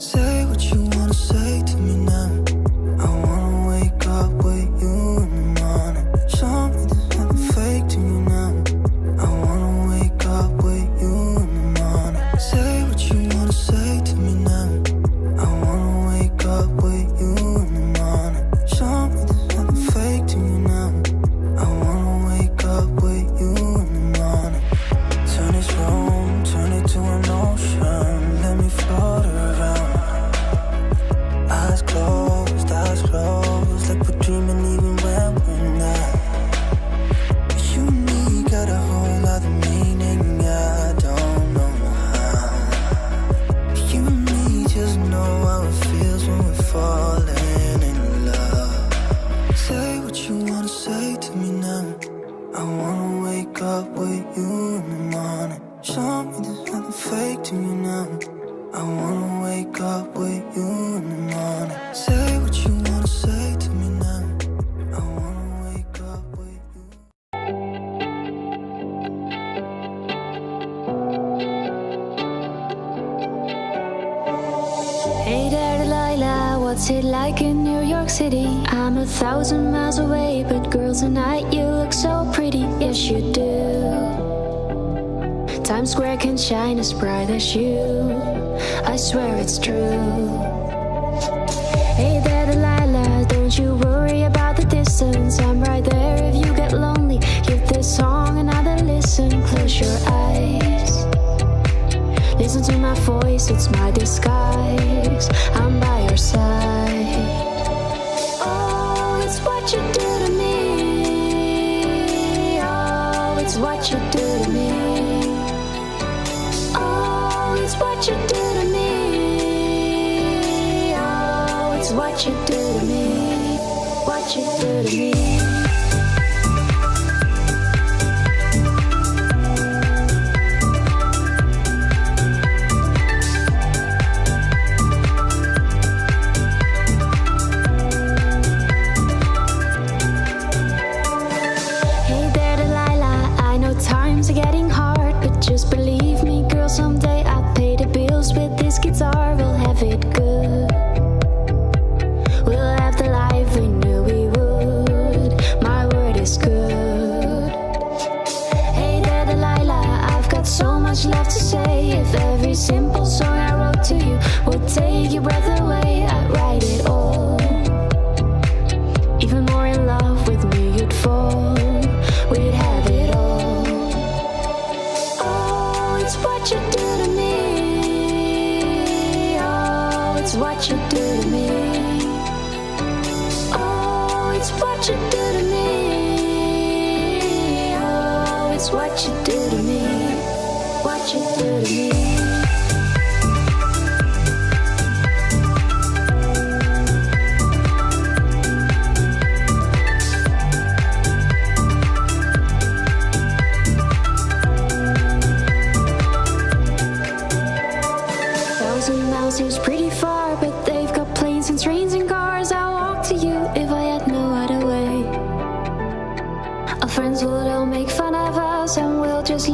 Say what you wanna say to me now. I wanna wake up with you in the morning. Show me there's nothing fake to me now. I wanna wake up with you in the morning. Say what you wanna say to me now. I wanna wake up with you in the morning. Show me there's nothing fake to me now. I wanna wake up with you in the morning. Turn this room, turn it to an ocean. Let me float around. Eyes closed, like we're dreaming even when we're not. You and me got a whole other meaning, I don't know how. You and me just know how it feels when we're falling in love. Say what you wanna say to me now. I wanna wake up with you in the morning. Show me there's nothing fake to me now. I wanna wake up with you in the morning. Say what you wanna say to me now. I wanna wake up with you. Hey there, Delilah, what's it like in New York City? I'm 1,000 miles away, but girl, tonight you look so pretty. Yes, you do. Times Square can shine as bright as you. I swear it's true. Hey there, Delilah, don't you worry about the distance. I'm right there if you get lonely. Give this song another listen. Close your eyes. Listen to my voice, it's my disguise. I'm by your side. Oh, it's what you do to me. Oh, it's what you do to me. Oh, it's what you do to me. Oh, it's what you do to me. What you do to me. Times are getting hard, but just believe me, girl, someday I'll pay the bills with this guitar. We'll have it good. We'll have the life we knew we would. My word is good. Hey there, Delilah, I've got so much left to say. If every simple song I wrote to you would take your breath away, I'd write it all. Even more in love with me you'd fall. We'd have it all. It's what you do to me. Oh, it's what you do to me. Oh, it's what you do to me. Oh, it's what you do to me. What you do to me. Seems pretty far, but they've got planes and trains and cars. I'll walk to you if I had no other way. Our friends would all make fun of us and we'll just